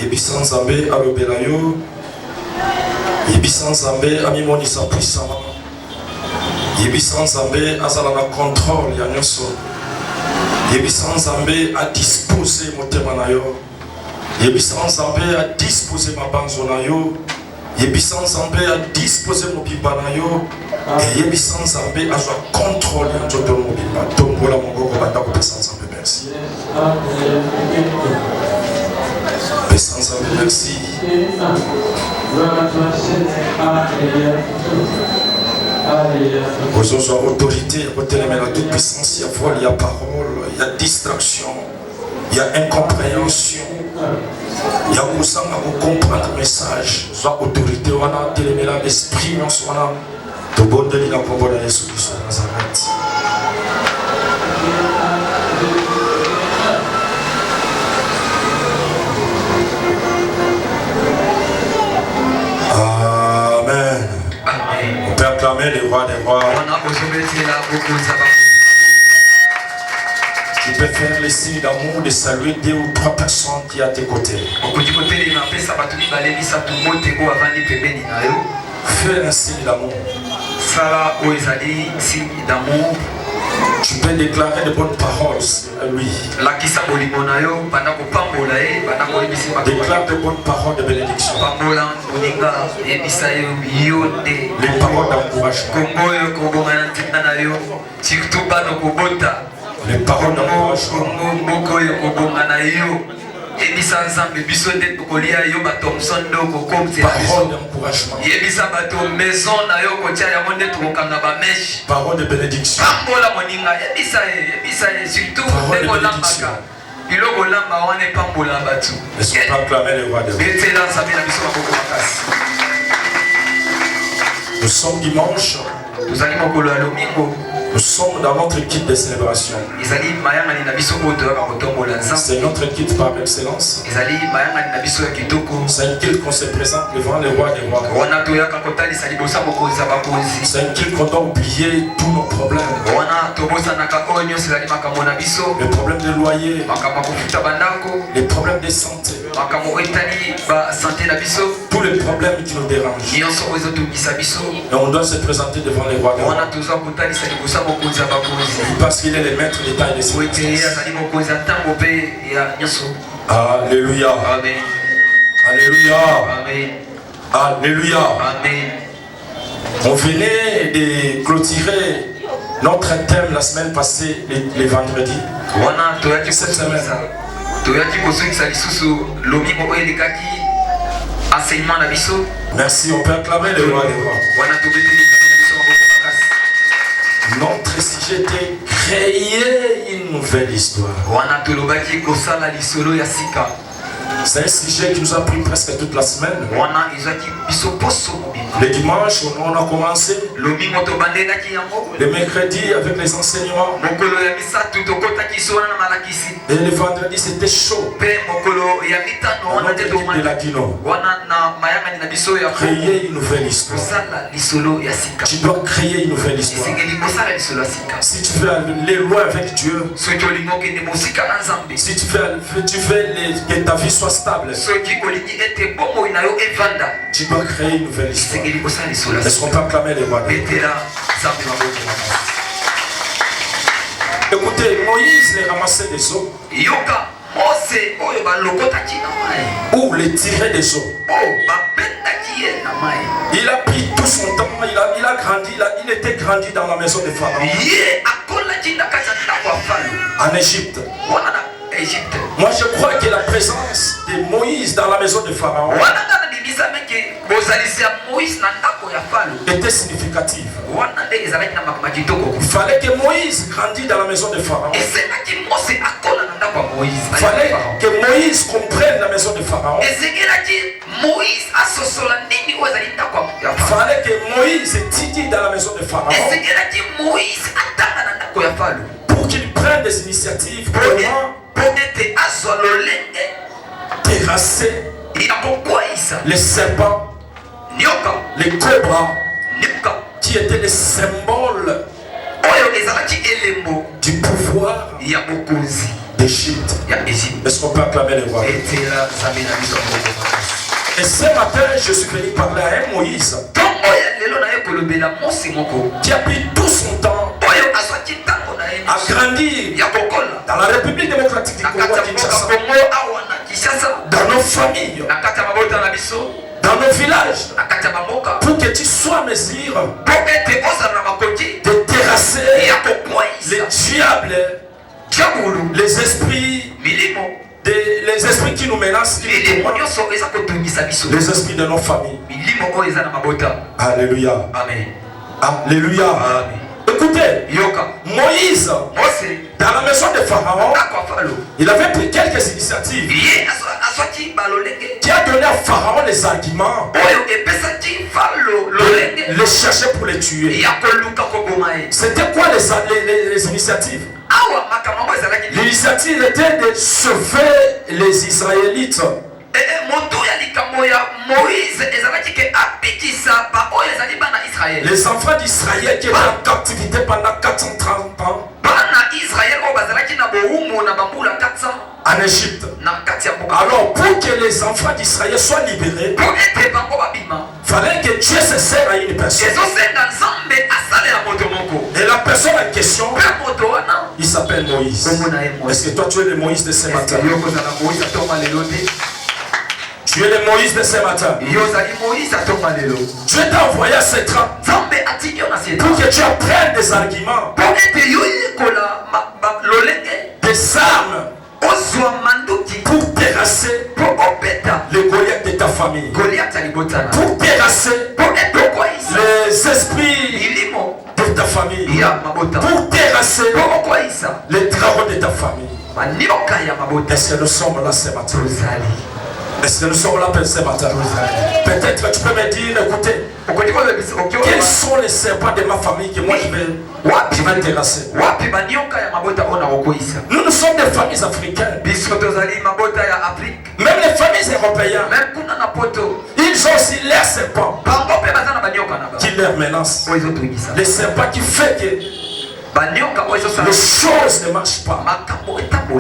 Yebisa Nzambe alobela yo. Yebisa Nzambe amimonisa puissant. Yebisa Nzambe azala na contrôle ya nyonso. Yebisa Nzambe a disposé motema na yo. Yebisa Nzambe a disposé mabanzo na yo. Yebisa Nzambe a disposé mobimba na yo. Et Yebisa Nzambe a joie contrôle ya nzoto mobimba. Tombola mongoko bata kopesa Nzambe merci. Pesa Nzambe merci. Aux autorités, à la toute puissance, il y a voile, il y a parole, il y a distraction, il y a incompréhension. Il y a besoin de comprendre le message. Soit autorité, on a télémé l'esprit, on soit de bonne de la parole de Jésus Christ de Nazareth. Amen. On peut acclamer les rois des rois. Tu peux faire les signes d'amour, de saluer 2 ou 3 personnes qui sont à tes côtés. Fais un signe d'amour. Tu peux déclarer de bonnes paroles à lui. Déclare de bonnes paroles de bénédiction. Les paroles d'encouragement. Les paroles d'encouragement. Ebisa Nzambe biso nde tokolia yo ba Thompson ndoko komzela parole d'encouragement. Yebisa bato maison na yo kotia ya monde tokokanga ba mesh. Parole de bénédiction. Pambola moninga yebisa surtout ndeko lambaka. Biloko lamba wana pambola batu. Est-ce qu'on peut acclamer le roi de Dieu? Betela Nzambe na biso bakoko makasi. Nous sommes dimanche. Tozali mokolo ya lomingo. Nous sommes dans notre kit de célébration. C'est notre kit par excellence. C'est un kit qu'on se présente devant les rois des rois. C'est un kit qu'on doit oublier tous nos problèmes. Les problèmes de loyer, les problèmes de santé, tous les problèmes qui nous dérangent. Et on doit se présenter devant les rois des rois. Parce qu'il est le maître des temps et des circonstances. Alléluia. Amen. Alléluia. Amen. Alléluia. Amen. On venait de clôturer notre thème la semaine passée, les vendredis. Cette semaine. Merci, on peut acclamer le roi des rois. Notre sujet était créer une nouvelle histoire. C'est un sujet qui nous a pris presque toute la semaine. Le dimanche, on a commencé. Le mercredi avec les enseignements. Et le vendredi, c'était chaud. On a dit de la Dino. Créer une nouvelle histoire. Tu dois créer une nouvelle histoire. Si tu veux aller loin avec Dieu, si tu veux que ta vie soit stable, tu dois créer une nouvelle histoire. Est-ce qu'on peut acclamer les rois? Écoutez, Moïse les ramassait des eaux ou les tirait des eaux. Il a pris tout son temps, il a grandi, il était grandi dans la maison de Pharaon. En Égypte. Moi je crois que la présence de Moïse dans la maison de Pharaon était significative. Il fallait que Moïse grandisse dans la maison de Pharaon. Il fallait que Moïse comprenne la maison de Pharaon. Il fallait que Moïse étudie dans la maison de Pharaon. Pour qu'il prenne des initiatives pour terrasser les serpents, les cobras, qui étaient les symboles du pouvoir d'Égypte. Est-ce qu'on peut acclamer les rois? Et ce matin, je suis venu parler à un Moïse qui a pris tout son temps à grandir dans la République démocratique du Congo, dans nos familles, dans nos villages, pour que tu sois en mesure de terrasser les diables, les esprits, les esprits qui nous menacent, les esprits de nos familles. Alléluia. Amen. Alléluia. Amen. Écoutez, Moïse, dans la maison de Pharaon, il avait pris quelques initiatives qui a donné à Pharaon les arguments de les chercher pour les tuer. C'était quoi les initiatives? L'initiative était de sauver les Israélites. Les enfants d'Israël qui étaient en captivité pendant 430 ans en Égypte. Alors pour que les enfants d'Israël soient libérés, il fallait que Dieu se sert à une personne. Et la personne en question, il s'appelle Moïse. Est-ce que toi tu es le Moïse de ce matin? Tu es le Moïse de ce matin. Dieu t'a envoyé à cette rang pour que tu apprennes des arguments, des armes pour terrasser les Goliaths de ta famille, pour terrasser les esprits de ta famille, pour terrasser les dragons de ta famille. Est-ce que nous sommes là ce matin? Est-ce que nous sommes là ce matin? Peut-être tu peux me dire, écoutez, quels sont les serpents de ma famille que moi je vais terrasser? Nous sommes des familles africaines. Même les familles européennes, ils ont aussi leurs serpents qui leur menacent. Les serpents qui font que les choses ne marchent pas.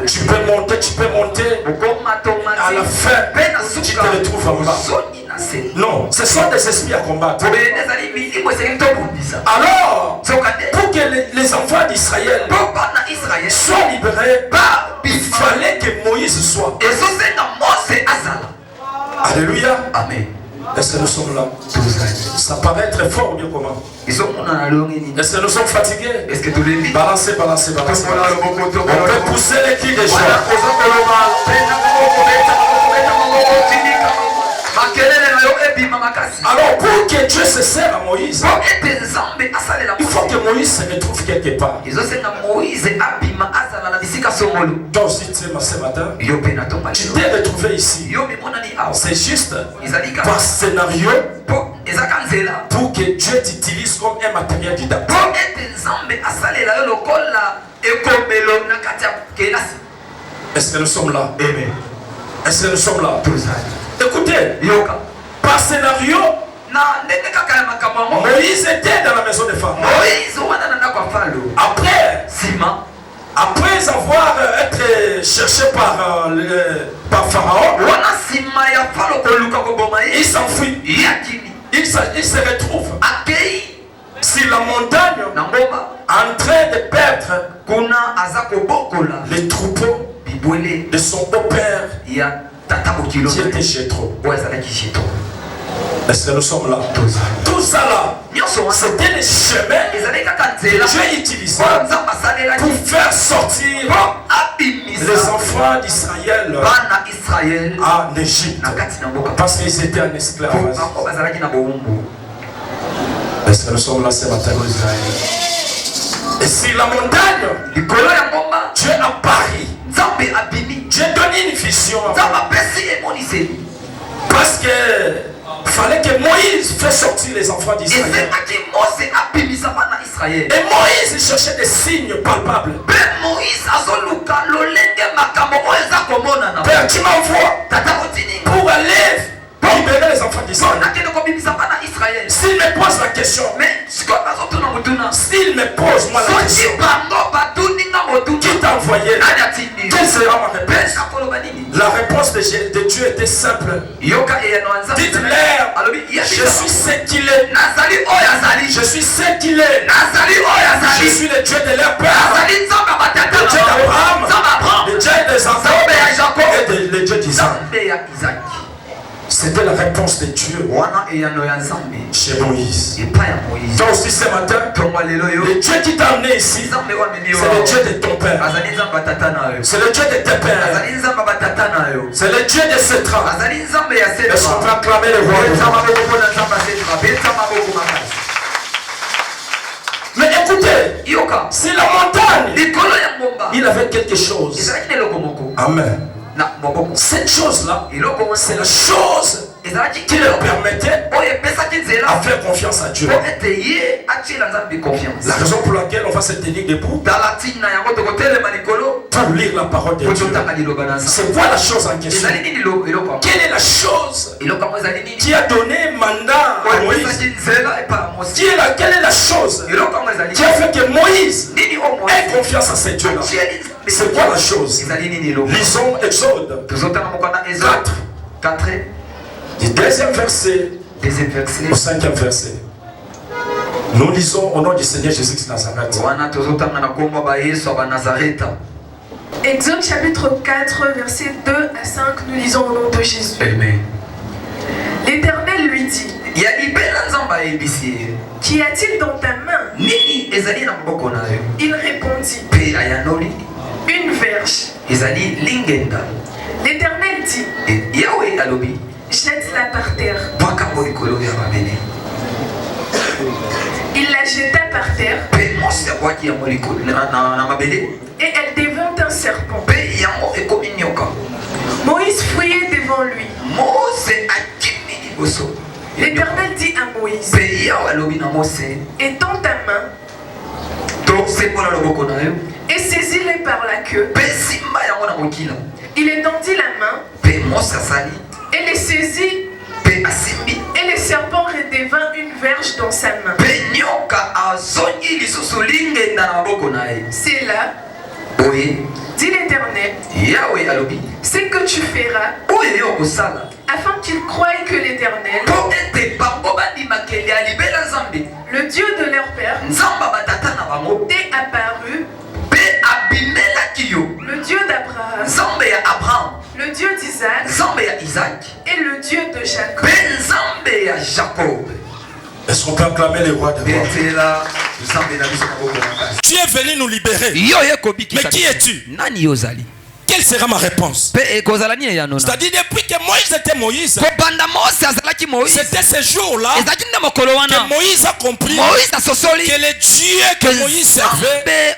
Tu peux monter, à la fin, tu te retrouves en bas. Non, ce sont des esprits à combattre. Alors, pour que les enfants d'Israël soient libérés, il fallait que Moïse soit. Alléluia. Amen. Est-ce que nous sommes là? Ça paraît très fort ou bien comment? Est-ce que nous sommes fatigués? Balancez. On peut pousser les cris des joie. Alors pour que Dieu se serve à Moïse, il faut que Moïse se retrouve quelque part. Toi aussi tu sais ce matin, tu t'es retrouvé ici. C'est juste par scénario pour que Dieu t'utilise comme un matériel didactique. Est-ce que nous sommes là? Amen. Est-ce que nous sommes là? Écoutez, par scénario, Moïse était dans la maison de Pharaon. Après avoir été cherché par Pharaon, il s'enfuit. Il se retrouve sur la montagne en train de perdre les troupeaux de son beau-père qui était Jéthro. Est-ce que nous sommes là? Tout ça là, c'était les chemins que Dieu utilisait pour faire sortir les enfants d'Israël en Égypte, parce qu'ils étaient en esclavage. Est-ce que nous sommes là ce matin? Et sur la montagne, Dieu apparaît. Dieu donne une vision. Parce que fallait que Moïse fasse sortir les enfants d'Israël. Et Moïse cherchait des signes palpables. Père, tu m'envoies pour aller libérer les enfants d'Israël. S'il me pose la question, s'il me pose moi la question, qui t'a envoyé? Quels de Dieu était simple. Dites-leur, je suis ce qu'il est. Je suis ce qu'il est. Je suis le Dieu de leur père. Le Dieu d'Abraham, le Dieu des enfants et le Dieu d'Isaac. C'était la réponse de Dieu chez Moïse. Toi aussi ce matin, le Dieu qui t'a amené ici, c'est le Dieu de ton père. C'est le Dieu de tes pères. C'est le Dieu de cette race. Est-ce qu'on peut acclamer le roi? Mais écoutez, c'est la montagne. Il avait quelque chose. Amen. Cette chose-là, c'est la chose qui leur permettait à faire confiance à Dieu. La raison pour laquelle on va se tenir debout pour lire la parole de Dieu. C'est quoi la chose en question? Quelle est la chose qui a donné mandat à Moïse? Quelle est la chose qui a fait que Moïse ait confiance à ce Dieu-là? C'est quoi la chose? Lisons Exode 4. Du deuxième verset au cinquième verset. Nous lisons au nom du Seigneur Jésus de Nazareth. Exode chapitre 4, versets 2 à 5, nous lisons au nom de Jésus. Amen. L'Éternel lui dit: Qu'y a-t-il dans ta main? Il répondit: Une verge. L'Éternel dit: Jette-la par terre. Il la jeta par terre et elle devint un serpent. Moïse fouillait devant lui. L'Éternel dit à Moïse: étends ta main et saisis-les par la queue. Il étendit la main et les saisit, et le serpent redevint une verge dans sa main. C'est là, dit l'Éternel, c'est que tu feras afin qu'ils croient que l'Éternel, le Dieu de leur père, t'est apparu, le Dieu d'Abraham, le Dieu d'Isaac et le Dieu de Jacob. Est-ce qu'on peut acclamer les rois de rois? Tu es venu nous libérer. Mais qui es-tu? Quelle sera ma réponse? C'est-à-dire depuis que Moïse était Moïse, c'était ce jour-là que Moïse a compris que le Dieu que Moïse servait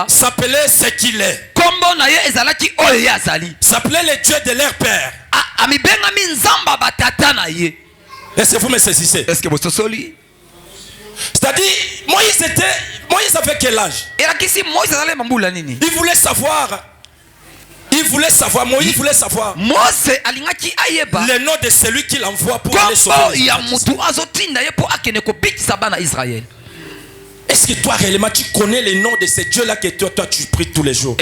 s'appelait ce qu'il est. S'appelait le Dieu de leur père. Est-ce que vous me saisissez? C'est-à-dire, Moïse avait quel âge? Il voulait savoir. Moïse voulait savoir le nom de celui qu'il envoie pour aller sauver. Est-ce que toi réellement tu connais le nom de ce Dieu-là que toi tu pries tous les jours?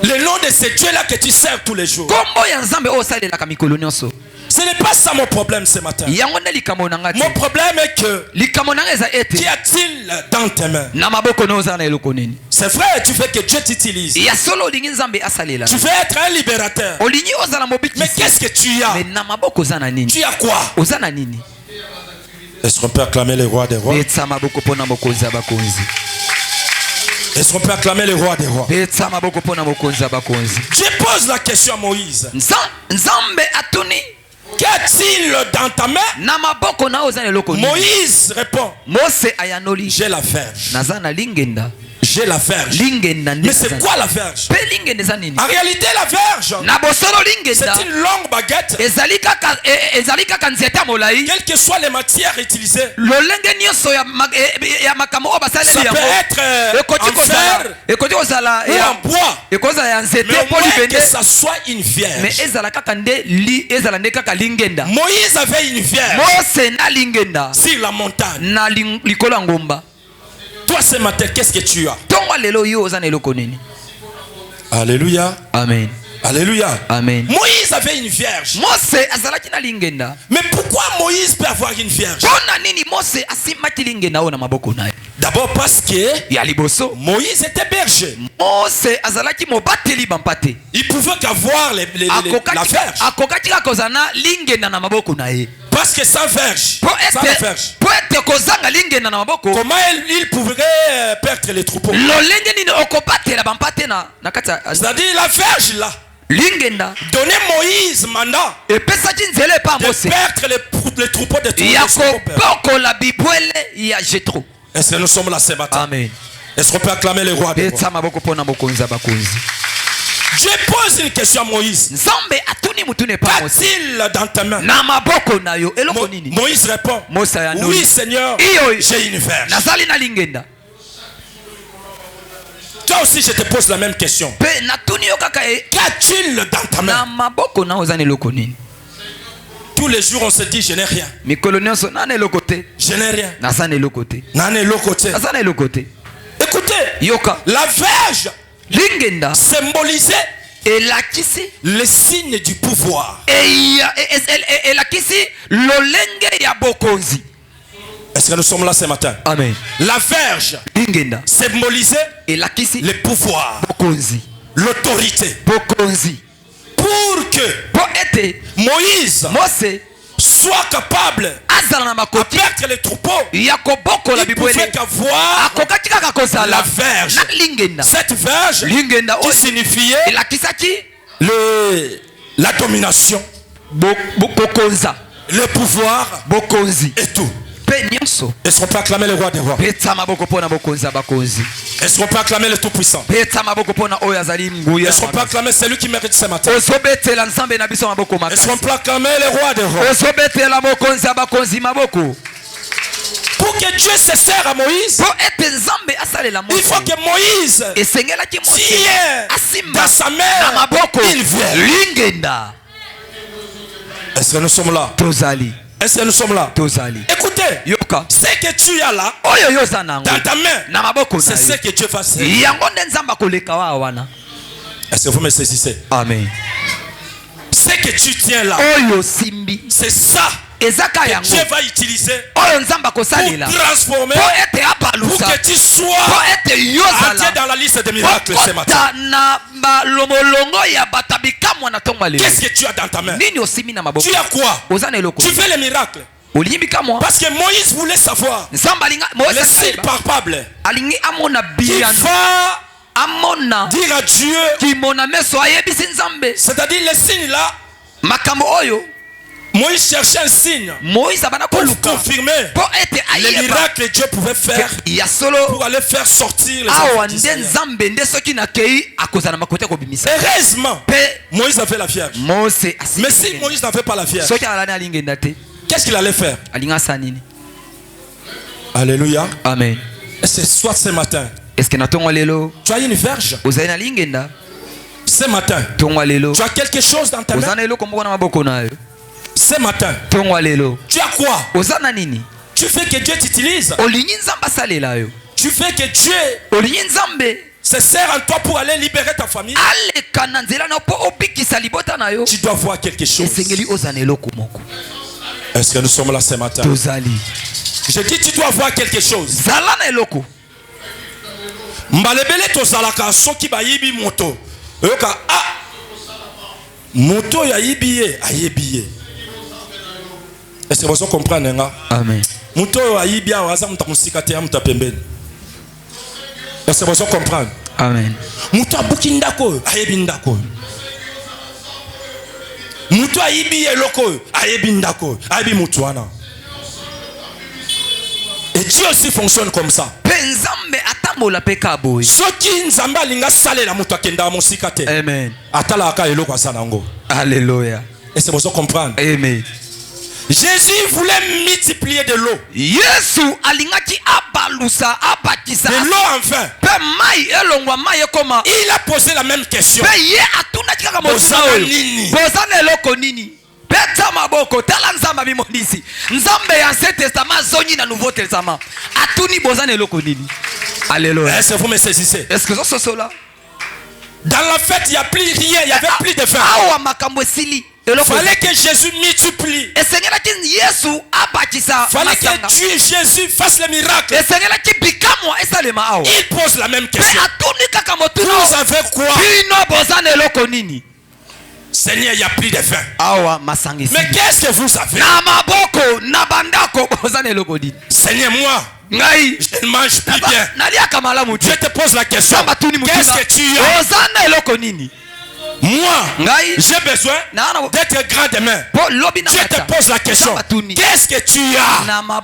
Le nom de ce Dieu-là que tu sers tous les jours. Ce n'est pas ça mon problème ce matin. Mon problème est que qu'y a-t-il dans tes mains? C'est vrai, tu veux que Dieu t'utilise. Tu veux être un libérateur. Mais qu'est-ce que tu as? Tu as quoi? Est-ce qu'on peut acclamer le roi des rois? Est-ce qu'on peut acclamer le roi des rois? Je pose la question à Moïse. Qu'y a-t-il dans ta main? Moïse répond: j'ai la verge. J'ai la verge. Mais c'est quoi la verge? En réalité, la verge, c'est une longue baguette. Quelles que soient les matières utilisées, ça peut être en fer ou en bois. Mais au moins que ça soit une vierge. Moïse avait une vierge sur la montagne. Toi ce matin, qu'est-ce que tu as? Alléluia. Amen. Alléluia. Amen. Moïse avait une vierge. Mais pourquoi Moïse peut avoir une vierge? D'abord parce que Moïse était berger. Il pouvait qu'avoir la verge. Parce que sans verge, comment il pouvait perdre les troupeaux? C'est-à-dire la verge là. Donnez Moïse mandat de perdre les troupeaux de Jéthro. Est-ce que nous sommes là ce matin? Amen. Est-ce qu'on peut acclamer le roi? Dieu pose une question à Moïse. Qu'a-t-il dans ta main? Moïse répond, oui Seigneur, j'ai une verge. Toi aussi je te pose la même question. Qu'a-t-il dans ta main? Tous les jours on se dit je n'ai rien. Je n'ai rien. Écoutez, la verge symbolisait le signe du pouvoir. Est-ce que nous sommes là ce matin? Amen. La verge symbolisait le pouvoir, l'autorité. Pour que Moïse soit capable de perdre les troupeaux, il pouvait qu'avoir la verge. Cette verge qui signifiait la domination, le pouvoir et tout. Est-ce qu'on peut acclamer le roi des rois? Est-ce qu'on peut acclamer le tout-puissant? Est-ce qu'on peut acclamer celui qui mérite ce matin? Est-ce qu'on peut acclamer le roi des rois? Pour que Dieu se sert à Moïse, il faut que Moïse tienne dans sa main une verge. Est-ce que nous sommes là? Est-ce que nous sommes là? Écoutez, ce que tu as là dans ta main, c'est ce que Dieu va faire. Est-ce que vous me saisissez? Amen. Ce que tu tiens là, c'est ça que Dieu va utiliser pour transformer, pour que tu sois entré dans la liste des miracles ce matin. Qu'est-ce que tu as dans ta main? Tu as quoi? Tu fais les miracles. Parce que Moïse voulait savoir le signe palpable qu'il va dire à Dieu, c'est-à-dire le signe là. Moïse cherchait un signe pour confirmer les miracles que Dieu pouvait faire pour aller faire sortir les enfants d'Israël. Heureusement, Moïse avait la vierge. Mais si Moïse n'avait pas la vierge, qu'est-ce qu'il allait faire? Alléluia. Amen. Et c'est soit ce matin, tu as une verge. Ce matin, tu as quelque chose dans ta main. Ce matin, tu as quoi? Tu fais que Dieu t'utilise. Tu fais que Dieu se sert en toi pour aller libérer ta famille. Tu dois voir quelque chose. Est-ce que nous sommes là ce matin? Je dis tu dois voir quelque chose. Mbalebele tozalaka soki bayibi moto. Yoka moto ya yibiye ayebiye. Est-ce que vous comprenez? Amen. Moto ayibia waza mutamusika te amuta pembeni. Est-ce que vous comprenez? Amen. Moto abuki ndako ayebi ndako. Moto ayibiye loko ayebi ndako ayebi mutu wana. Et Dieu aussi fonctionne comme ça. Soki nzamba linga salela mutu akenda musika te. Amen. Atala aka eloko asanango. Alléluia. Est-ce que vous comprenez? Amen. Jésus voulait multiplier de l'eau. De l'eau enfin. Il a posé la même question. Beta maboko tala nzamba bimondisi. Nzambe ya Ancien Testament zoni na Nouveau Testament. Atuni bozana eloko nini? Alléluia. Est-ce que vous me saisissez? Est-ce que ça c'est là? Dans la fête, il n'y a plus rien, il n'y avait plus de vin. Il fallait que Jésus multiplie. Il fallait que Dieu Jésus fasse le miracle. Il pose la même question. Vous avez quoi? Seigneur, il n'y a plus de vin. Mais qu'est-ce que vous avez? Seigneur, moi, je ne mange plus bien. Je te pose la question. Qu'est-ce que tu as? Moi, j'ai besoin d'être grand demain. Je te pose la question. Qu'est-ce que tu as? Moi,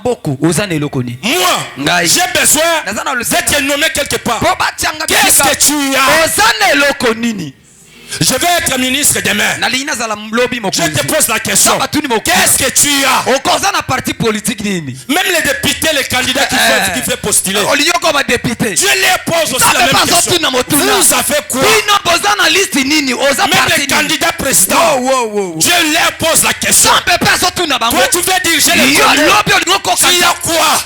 j'ai besoin d'être nommé quelque part. Qu'est-ce que tu as? Je vais être ministre demain. Je te pose la question. Qu'est-ce que tu as? Même les députés, les candidats qui veulent postuler, Dieu les pose aussi la même question. Vous avez quoi? Même les candidats présidents, Dieu leur pose la question. Toi tu veux dire, j'ai le connu. Tu as quoi?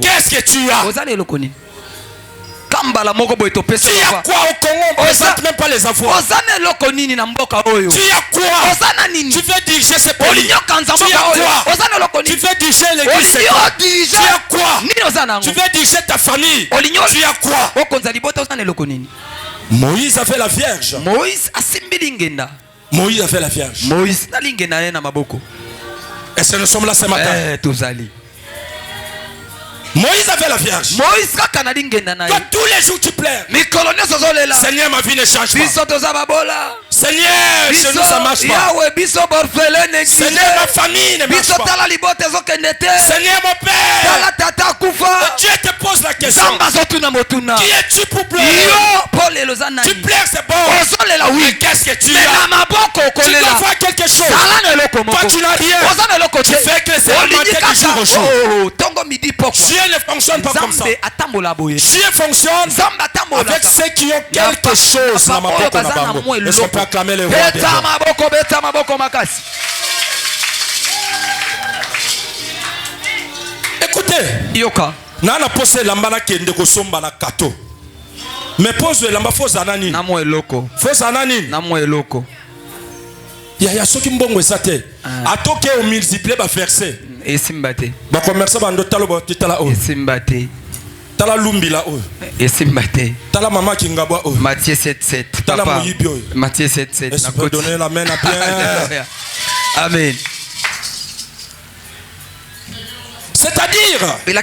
Qu'est-ce que tu as? Tu as quoi au Congo? On ne présente même pas les avoirs. Tu as quoi? Tu veux diriger ce pays? Tu as quoi? Tu veux diriger l'église? Tu as quoi? Tu veux diriger ta famille? Tu as quoi? Moïse avait la Vierge. Moïse avait la Vierge. Est-ce que nous sommes là ce matin? Moïse avait la Vierge. Toi, tous les jours tu pleures. Seigneur, ma vie ne change pas. Seigneur, chez nous ça marche pas. Seigneur, ma famille ne marche pas. Seigneur, mon Père. Dieu te pose la question. Qui es-tu pour pleurer? Tu pleures, c'est bon. Mais qu'est-ce que tu as? Tu dois voir quelque chose. Toi, tu n'as rien. Tu fais que c'est augmenter de jour au jour. Dieu ne fonctionne pas comme ça. Dieu fonctionne avec ceux qui ont quelque chose. Est-ce qu'on peut acclamer le roi des rois? Écoutez, nana pose lambana kende kosomba na kato. Mais pose lamba fo zanani. Namo eloko. Fo zanani. Namo eloko. Ya soki mbongo esate. Atoke au multiplier ba verset. Esimbate. Ba commerçant bando talo ba titala o. Esimbate. Tala lumbila o. Esimbate. Tala mama kingabwa o. Matthieu 7:7. Tala moyibi o. Matthieu 7:7. Est-ce que donner la main à bien? Amen. C'est-à-dire, dès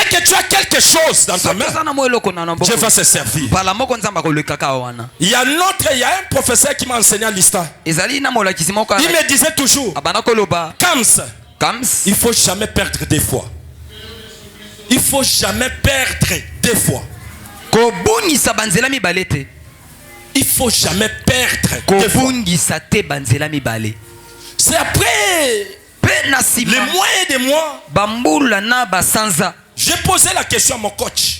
que tu as quelque chose dans ta main, Dieu va se servir. Il y a un professeur qui m'a enseigné à l'histoire. Il me disait toujours, Kams, il ne faut jamais perdre des fois. Il ne faut jamais perdre des fois. Il ne faut jamais perdre des fois. C'est après les mois et des mois, j'ai posé la question à mon coach.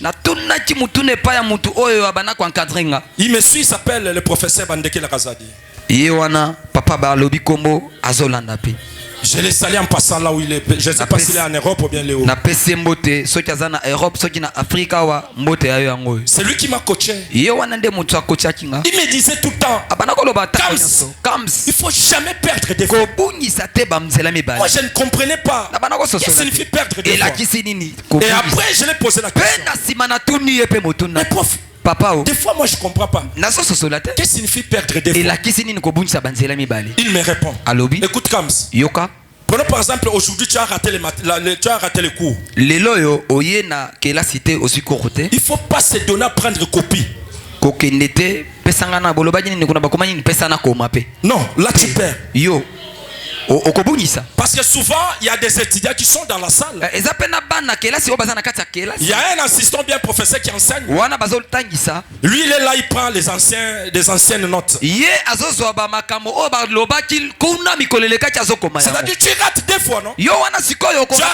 Il me suit, il s'appelle le professeur Bandeke Lakazadi. Je l'ai salé en passant là où il est. Je ne sais pas s'il est en Europe ou bien Léo. C'est lui qui m'a coaché. Il me disait tout le temps, Kams, il ne faut jamais perdre des fois. Moi je ne comprenais pas ce que signifie perdre des fois. Et après je l'ai posé la question. Mais prof, des fois moi je ne comprends pas. Qu'est-ce que signifie perdre des fois? Il me répond, écoute Kams, prenons par exemple aujourd'hui tu as raté les cours. Il ne faut pas se donner à prendre copie. Non, là tu perds. Parce que souvent il y a des étudiants qui sont dans la salle. Il y a un assistant bien professeur qui enseigne. Lui il est là, il prend des anciennes notes. C'est-à-dire tu rates des fois, non? Tu as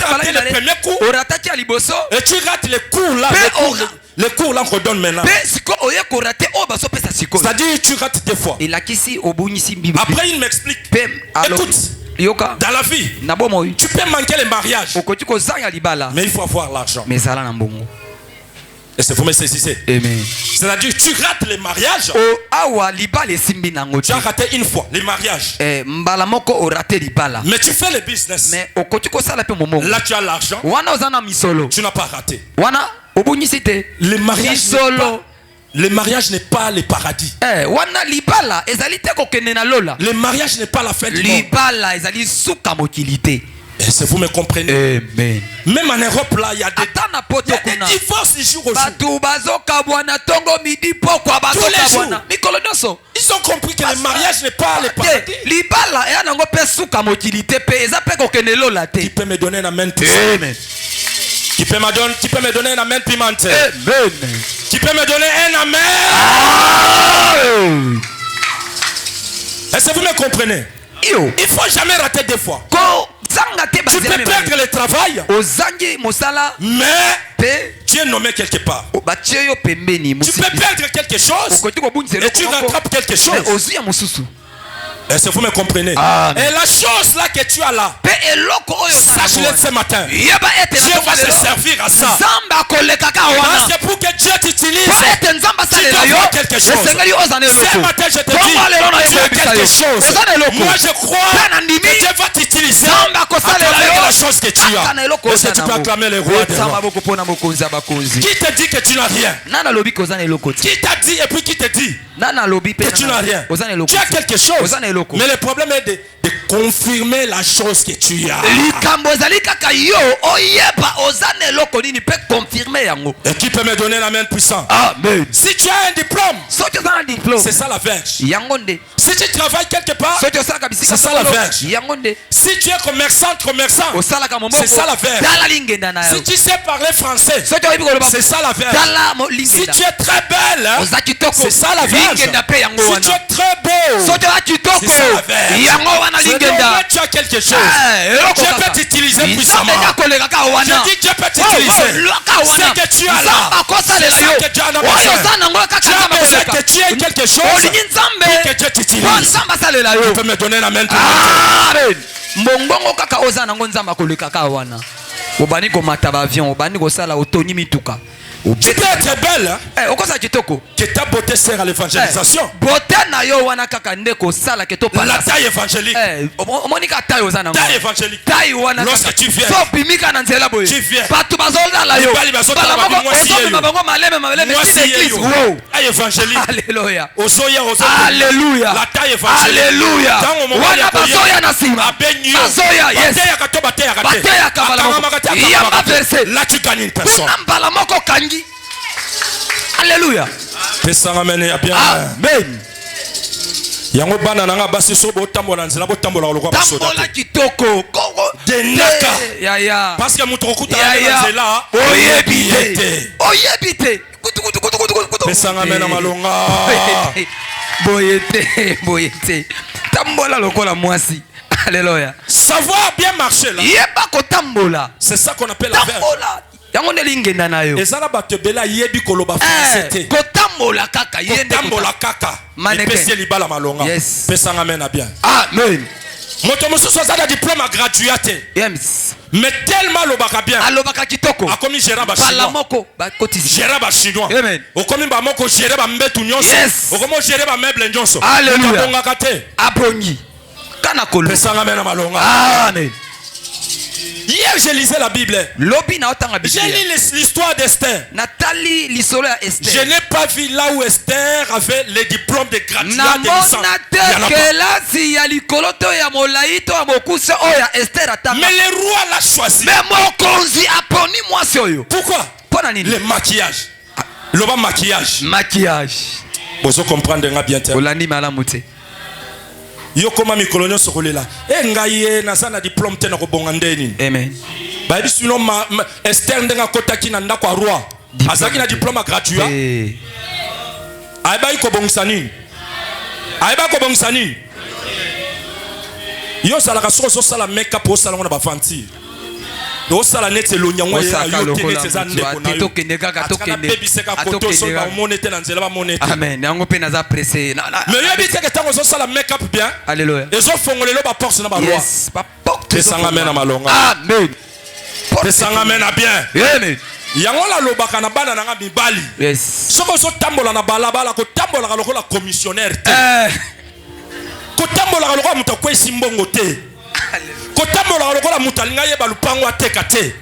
raté le premier coup et tu rates les cours là, les cours les cours là qu'on donne maintenant. C'est-à-dire tu rates des fois. Après il m'explique. Écoute, dans la vie, tu peux manquer les mariages, mais il faut avoir l'argent. Et c'est vous me saisissez. C'est-à-dire tu rates les mariages. Tu as raté une fois les mariages. Mais tu fais le business. Là tu as l'argent. Tu n'as pas raté. Le mariage n'est pas le paradis. Le mariage n'est pas la fin du monde. Et si vous me comprenez. Amen. Même en Europe là, il y a des divorces du jour au jour. Tous les jours. Ils ont compris que le mariage n'est pas le paradis. Tu peux me donner un amen puissant. Tu peux me donner un amen pimenté. Tu peux me donner un amen. Est-ce que vous me comprenez? Il ne faut jamais rater deux fois. Tu peux perdre le travail, mais tu es nommé quelque part. Tu peux perdre quelque chose et tu rattrapes quelque chose. Est-ce que vous me comprenez? Amen. Et la chose là que tu as là, sache-le ce matin, Dieu va se servir à ça. C'est pour que Dieu t'utilise. Tu dois voir quelque chose. Ce matin je te dis, tu as quelque chose. Moi je crois que Dieu va t'utiliser à travers la chose que tu as. Est-ce que tu peux acclamer le roi des rois? Qui te dit que tu n'as rien? Qui t'a dit et puis qui te dit que tu n'as rien? Tu as quelque chose. Mais le problème est de confirmer la chose que tu as. Et qui peut me donner la main puissante? Amen. Si tu as un diplôme, c'est ça la verge. Si tu travailles quelque part, c'est ça la verge. Si tu es commerçant, c'est ça la verge. Si tu sais parler français, c'est ça la verge. Si tu es très belle, c'est ça la verge. Si tu es très beau, c'est ça la verge. Tu as quelque chose. Dieu peut t'utiliser puissamment. Je dis Dieu peut t'utiliser. C'est que tu as là. C'est ça que Dieu en a besoin. Tu as besoin que tu aies quelque chose pour que Dieu t'utilise. Tu peux me donner la main. Mbongo kaka oza nango nzamba koleka ka wana. Obani ko mataba avion, obani ko sala otoni mituka. Tu peux être belle, hein? Que ta beauté sert à l'évangélisation. La taille évangélique. Taille évangélique. Lorsque tu viens, Alléluia. Alléluia. La taille évangélique. Là tu gagnes une personne. Alléluia. Amen. Yango bana nanga basi so botambola nzela botambola lokwa basoda. Tambola kitoko. Denaka. Ya ya. Parce que mutu okuta nzela oyebite. Oyebite. Pesanga mena malonga. Boyete. Tambola lokola mwasi. Alléluia. Savoir bien marcher là. Yeba ko tambola. C'est ça qu'on appelle la verge. Yango nelingenda nayo. Ezala batebela yebi koloba français. Kotambola kaka yende kotambola kaka. Epesi libala malonga. Yes. Pesanga mena bien. Amen. Moto mosusu azala diplôme graduate. Yes. Mais tellement lobaka bien. Alobaka kitoko. Akomi gérant ba chinois. Palamoko ba kotisi. Gérant ba chinois. Amen. Okomi ba moko gérant ba mbetu nyonso. Yes. Okomo gérant ba meuble nyonso. Alléluia. Abonga kate. Abongi. Kana kolo. Pesanga mena malonga. Amen. Hier j'ai lisé la Bible. J'ai lu l'histoire d'Esther. Nathalie lisolo ya Esther. Je n'ai pas vu là où Esther avait les diplômes de graduat de licence. Mais le roi l'a choisi. Pourquoi? Le maquillage. Le maquillage. Vous comprenez bien. Yo koma mikolonyo sokolela ngai na sana diplôme te na ko bonga ndeni. Amen. Ba bisino Esther ndenga kotaki na ndako ya roi azaki na diplôme gratuit aiba ko bongisa nini yo sala ka so sala make up o sala ngona ba fanti osala neti elonyango Osaka ya yo te lokola neti eza ndeko na mutu, yo atokende kaka, atokende. bebiseka koto soki bamone te na nzela bamone te Amen. Yango pe naza pressé. mais oyebi teke ntango ozosala make up bien Alléluia. ezofongolelo baporte na baloi Yes. pesanga me na malonga Amen. pesanga me na bien Amen. yango nalobaka na bana nanga mibali Yes. soki ozotambola na balabala kotambolaka lokola commissionnaire te kotambolaka lokola moto akwesi mbongo te kotambolaka lokola moto alingi ayeba lupango ateka te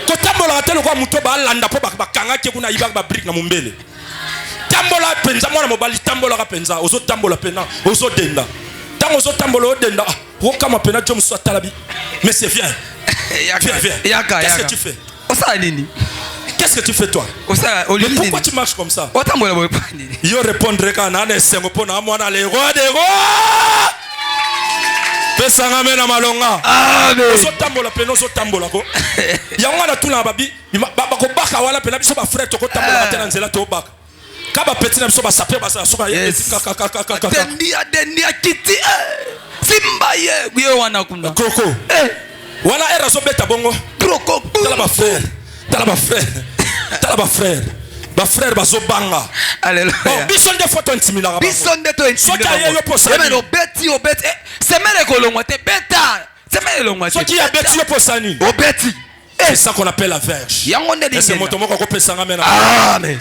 kotambolaka te lokola moto balanda mpo bakangaki kuna ayibaka babrike na mombele tambola mpenza mwana mobali tambolaka mpenza ozotambola mpena ozodenda ntango ozotambola odenda okama mpena jo mosusu atalabi mais c'est viens viens qu'est-ce que tu fais Osala nini? qu'est-ce que tu fais toi mais pourquoi tu marches comme ça Otambola boye pani. yo répondre ka na esengo mpo na mwana le roi des rois pesanga me na malonga ozotambola pena ozotambola ko yango na tuna babi bakobaka wana pena biso bafrère tokotambolaka te na nzela tobaka ka bapeti na biso basape basala soka dendia kiti simba ye wana kuna kroko wana era azobeta bongo tala bafrère tala bafrère bazobanga Alléluia. biso nde foto ntimilaka Biso nde to soki aye yo posani Amen. Obeti. Semele kolongwa te beta. Semele longwa te. soki abeti yo posani Obeti. c'est ça qu'on appelle la verge Yango nde ese moto moko akopesanga me na Amen.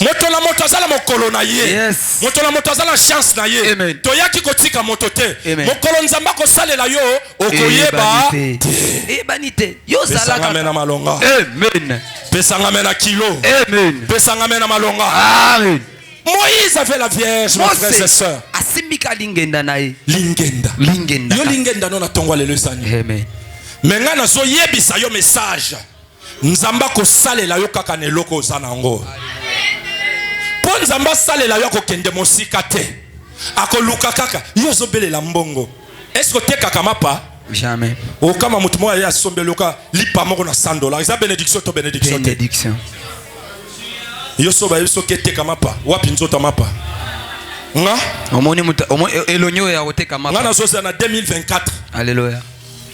moto na moto azala mokolo na ye Yes. moto na moto azala chance na ye Amen. toyaki kotika moto te Amen. mokolo nzambe akosalela yo okoyeba Eyebani te. Yo pesanga me zalaka. na malonga Amen. pesanga me na kilo Amen. pesanga me na malonga Amen. Moïse avait la vierge mes frères et sœurs Asimbika lingenda na ye. lingenda yo lingenda no na tongo lelo esani Amen. me ngai nazoyebisa yo message nzambe akosalela yo kaka na eloko oza nango mpo nzambe asalela yo akokende mosika te akoluka kaka yo ozobelela mbongo eske otekaka mapa Jamais. okama moto moko aye asombeloka lipa moko na $100 eza bénédiction to bénédiction te Bénédiction. yo so bayebi soki eteka mapa wapi nzoto mapa nga Omoni muta elonyo ya oteka mapa. nga nazozela na 2024 Alléluia.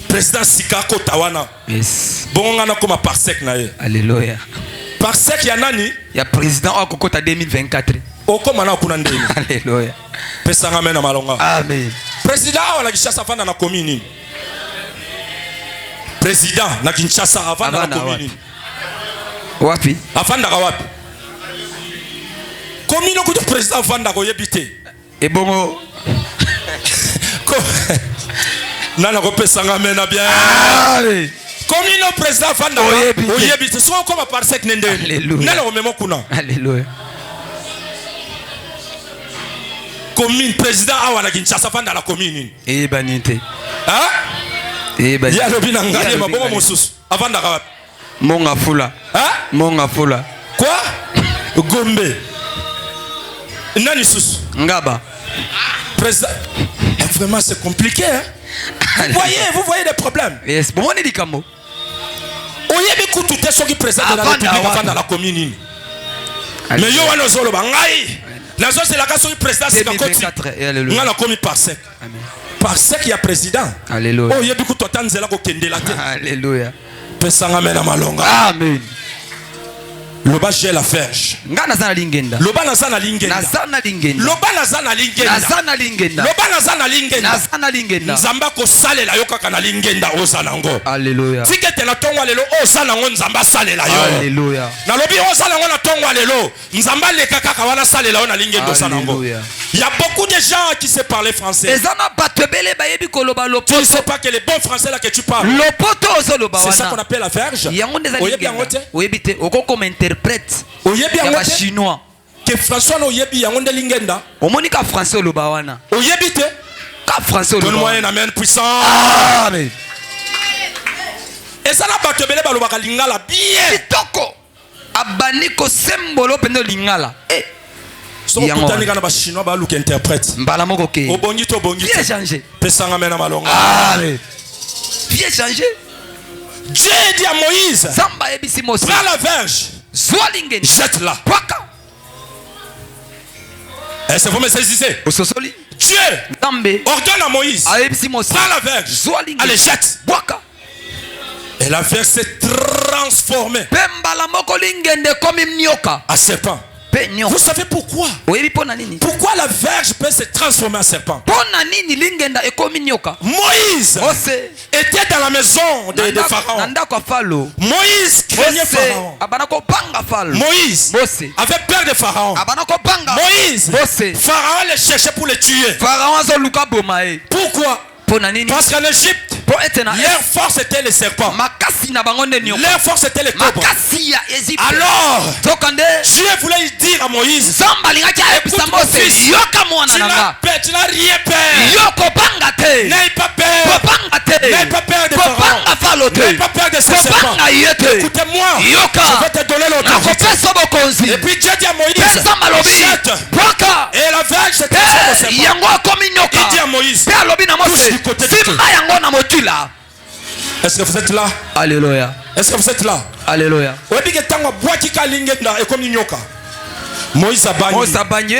président sika akota wana Yes. bongo nga nakoma parsec na ye Alléluia. parsec ya nani Ya président akokota 2024. okoma na kuna ndeni Alléluia. pesanga me na malonga Amen. président awa na kinshasa afanda na komi nini président na kinshasa afanda na komi nini Wapi? afandaka wapi komi no kutu président afandaka oyebi te Ebongo. nana kopesanga me na bien Amen. komi no président afandaka oyebi te soki okoma parsec ne ndeni Alléluia. nana komema kuna Alléluia. commune président awa na kinshasa afanda na komi nini Eyebani te. ye alobi na ngai ye mabongo mosusu afandaka wapi Monga fula. Monga fula. quoi gombe nani susu Ngaba. président vraiment c'est compliqué hein? vous voyez des problèmes Yes. Bon, on est dit kamo. oyebi kutu te soki président de la république afanda la commune nini mais yo wana ozoloba ngai nazoselaka soki président sika koti nga nakomi parsec parsec ya président Alléluia. oyebi kutu ata nzela kokendela te Alléluia. pesanga me na malonga Amen. loba j'ai la verge Nga naza na lingenda. loba naza na lingenda Naza na lingenda. loba naza na lingenda Naza na lingenda. loba naza na lingenda Naza na lingenda. nzambe akosalela yo kaka na lingenda oza nango Alléluia. tika ete na ntongo ya lelo oza nango nzambe asalela yo Alléluia. nalobi oza nango na ntongo ya lelo nzambe aleka kaka wana asalela yo na lingenda oza nango. Alléluia. Il y a beaucoup de gens qui savent parler français. Ezana bato ebele bayebi koloba Tu lopoto. ne sais pas que les bons français là que tu parles. Lopoto ozoloba wana. C'est ça qu'on appelle la verge. Yango ndeza Oyebi yango lingenda. te? Oyebi te. Oko comme interprète. Oyebi Ya yango ba te? chinois. Que François no oyebi yango nde lingenda. Omoni ka français oloba wana. Oyebi te? Ka français oloba. Donne-moi un amen puissant. Amen. Et ça na bato ebele balobaka lingala bien. Kitoko. Abani ko sembolo pendo lingala. Eh. So kutani kana ba chinois ba luka interprète. Mbala moko ke. Obongi to bongi. Bien changé. Pesanga mena malonga. Amen. Bien changé. Dieu dit à Moïse, Zamba ebisi Mose. prends la verge, Zwalingen. jette-la. Kwaka. Est-ce que vous me saisissez? Ososoli. Dieu ordonne à Moïse, prends la verge, allez jette. Et la verge s'est transformée en serpent. Vous savez pourquoi? Pourquoi la verge peut se transformer en serpent? Moïse était dans la maison de Pharaon. Moïse craignait Pharaon. Moïse avait peur de Pharaon. Moïse, Pharaon le cherchait pour le tuer. Pourquoi? Parce qu'en Égypte, leur force était le serpent. Leur force était le cobra. Alors, Dieu voulait dire à Moïse, écoute mon fils, tu n'as rien peur. N'aie pas peur. N'aie pas peur de Pharaon. N'aie pas peur de ce serpent. Écoutez-moi, je vais te donner l'autorité. Et puis Dieu dit à Moïse, jette. Et la verge se transforme au serpent. Il dit à Moïse, touche du côté de Dieu. Est-ce que vous êtes là? Alléluia. Est-ce que vous êtes là? Alléluia. Moïse a bagné.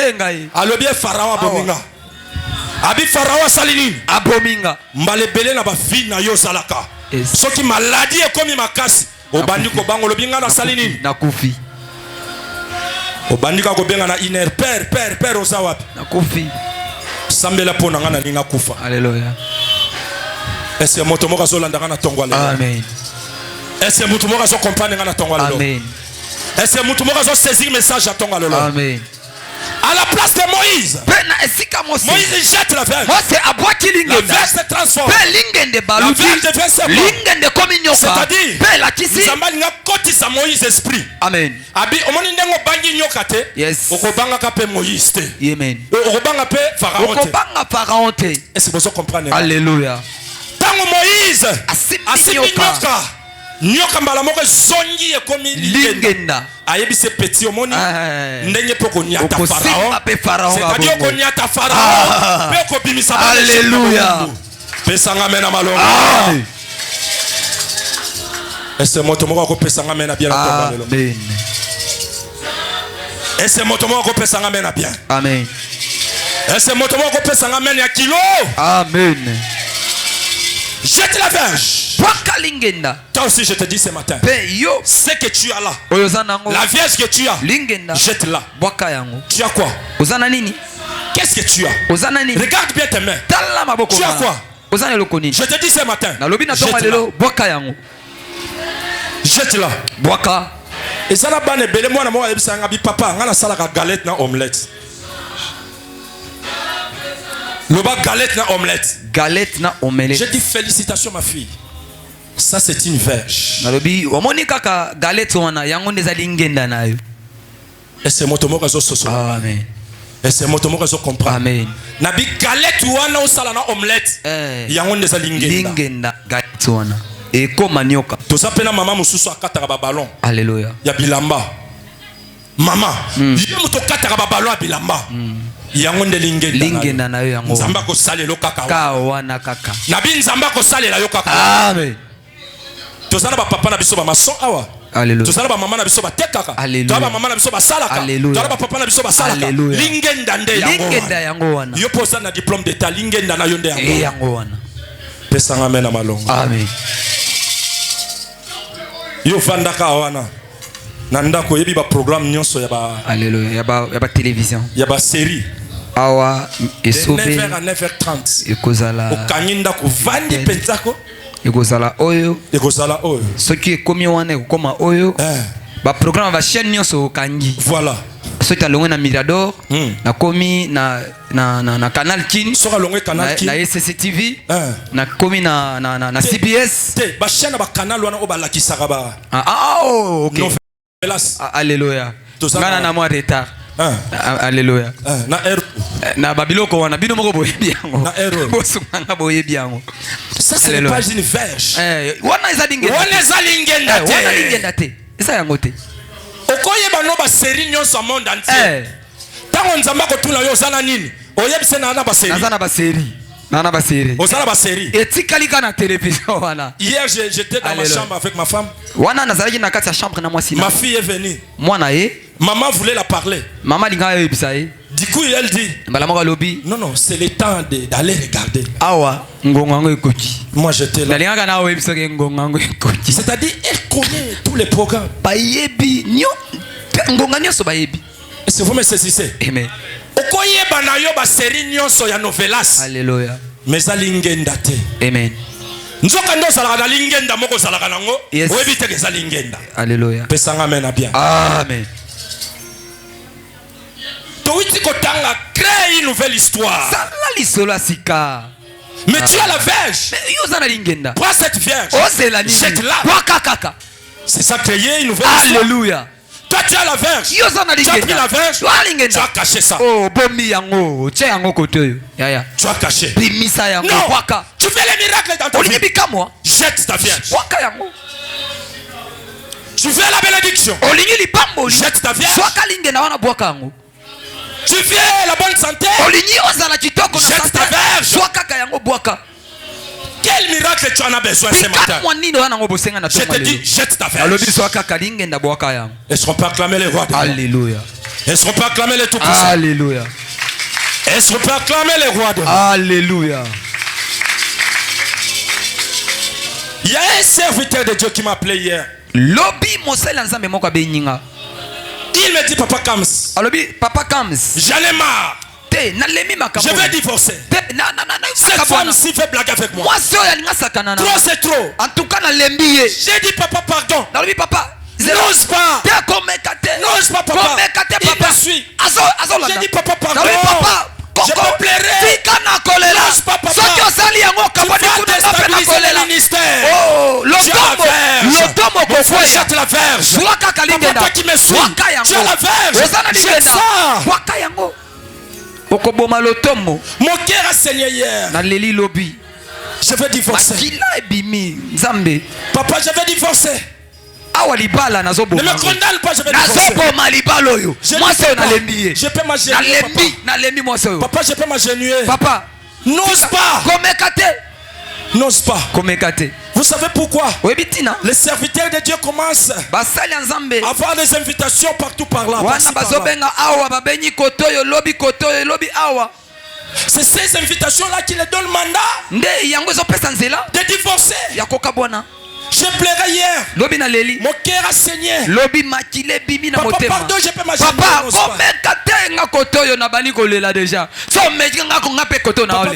Alobi Pharaon abominga. Abi Pharaon salini. Abominga. Mbalebele na ba fi na yo salaka. Soki maladie ekomi makasi. Obandi ko bango lobinga na salini. Na kufi. Obandi ka ko benga na iner père osawapi. Na kufi. Sambela pona ngana ninga kufa. Alléluia. Est-ce que moto moko azolanda na tongo lelo? Amen. Est-ce que moto moko azo comprendre na tongo lelo? Amen. Est-ce que moto moko azo saisir message à tongo lelo? Amen. À la place de Moïse, Moïse jette la verge. La verge se transforme. La verge devient serpent. C'est-à-dire, Zambali n'a kotisa Moïse esprit. Amen. Abi omoni ndengo bangi nyoka te. Yes. Okobanga kape Moïse te. Amen. Okobanga pe Pharaon te. Est-ce que vous comprenez? Alléluia. Tango Moïse asimbi nyoka. Nyoka mbala moko zongi ekomi lingenda. Ayebi se petit omoni ndenge poko nyata Pharaon. C'est-à-dire ko nyata Pharaon. Pe ko bimisa ba. Alléluia. Pesanga mena malonga. Est-ce que moto moko ko pesanga mena bien na tongo lelo? Amen. Est-ce que moto moko ko pesanga mena bien? Amen. Est-ce que moto moko ko pesanga mena ya kilo? Amen. Jette la verge. Toi aussi je te dis ce matin, ce que tu as là, la verge que tu as, jette-la. Tu as quoi? Qu'est-ce que tu as? Regarde bien tes mains. Tu as quoi? Je te dis ce matin, jette-la. Et ça là-bas, papa, on a ça la galette na omelette. Le bas galette na omelette. Galette na omelette. Je dis félicitations ma fille. Ça c'est une verge. Et c'est mon tomo kazo soso. Amen. Et c'est mon tomo kazo comprendre. Amen. Nabi galette wana osala na omelette. Yango ndeza lingenda. Lingenda galette wana. Et comme manioka. To sapena mama mususu akataka ba ballon. Alléluia. Ya bilamba. Mama, yo muto kataka ba ballon ya bilamba. Yango nde lingenda na yo yango. Nzamba ko salelo kaka. Ka wana kaka. Nabi nzamba ko salela yo kaka. Amen. Tozana ba papa na biso ba mason awa. Alléluia. Tozana ba mama na biso ba tekaka. Tozana ba mama na biso ba salaka. Tozana ba papa na biso ba salaka. Lingenda nde yango. Lingenda yango wana. Yo posa na diplôme d'état lingenda na yo nde yango. Yango wana. Pesa ngame na malongo. Amen. Yo fandaka wana. Nanda ko yebi ba programme nyonso ya ba. Alléluia. Ya ba télévision. Ya ba série. Awa esobe. 9h à 9h30. Ekozala. Okanyinda ko vandi penzako. Ekozala oyo. Ekozala oyo. Soki ekomi wana ekoma oyo. Ba programme ba chaîne nyonso kangi. Voilà. Soki alongwe na Mirador, na komi na Canal Kin. Soki alongwe Canal Kin. Na SCTV. Na komi na CBS. Te ba chaîne ba canal wana obalakisaka ba. OK. Alléluia. Ngana na moi retard. Alléluia. Na ero. Na babiloko wana bino moko boye biango. Na ero. Bosunganga boye biango. Ça c'est pas une verge. Wana eza lingenda. Wana eza lingenda te. Wana lingenda te. Eza yango te. Okoye bano ba série nyonso monde entier. Tango nzamba ko tuna yo zana nini? Oyebise na ba série. Nazana ba série. Nana ba série. Ozana ba série. Etikali kana télévision wana. Hier j'étais dans ma chambre avec ma femme. Wana nazalaki na kati ya chambre na mwasi. Ma fille est venue. Mwana ye. Maman voulait la parler. Maman linga yebisa ye. Du coup, elle dit, non, non, c'est le temps d'aller regarder. Moi, j'étais là. C'est-à-dire, elle connaît tous les programmes. Est-ce que vous me saisissez? Amen. Alléluia. Mais ça lingenda te. Amen. Nzoka ndo salaka lingenda moko salaka nango. Webi te ke sa lingenda. Alléluia. Pesanga amen bien. Amen. Toiti kotanga crée une nouvelle histoire. Mais tu as la verge. Prends cette vierge. Jette-la. C'est ça créer une nouvelle histoire. Alléluia. Toi tu as la verge. Tu as pris la verge. Tu as caché ça. Oh, tu as caché. Non. Tu fais les miracles dans ta vie. Jette ta vierge. Tu fais la bénédiction. Jette ta vierge. Tu fais la bonne santé. Jette ta verge. Quel miracle tu en as besoin ce matin? Je te dis, jette ta verge. Est-ce qu'on peut acclamer les rois de Alléluia. Est-ce qu'on peut acclamer les tout-puissants? Alléluia. Est-ce qu'on peut acclamer les rois de Alléluia. Il y a un serviteur de Dieu qui m'a appelé hier. Il me dit, Papa Kams. J'en ai marre. Je vais divorcer. Cette femme-ci fait blague avec moi. Trop c'est trop. J'ai dit papa pardon. N'ose pas. N'ose pas papa. Il me suit. J'ai dit papa pardon. Je me plairai. N'ose pas papa. Tu vas déstabiliser le ministère. Tu as la verge. Jette la verge. Papa toi qui me suis. Tu as la verge. Jette ça. Mon cœur a saigné hier. Je vais divorcer. Papa, je vais divorcer. Ne me condamne pas, je vais divorcer. Je peux m'agenouiller. Papa, je peux m'agenouiller. Papa, n'ose pas. N'ose pas. Vous savez pourquoi? Les serviteurs de Dieu commencent à avoir des invitations partout par là. C'est ces invitations-là qui les donnent mandat de divorcer. Je pleurais hier. Mon cœur a saigné. Papa, pardon, je peux m'agenouiller. Papa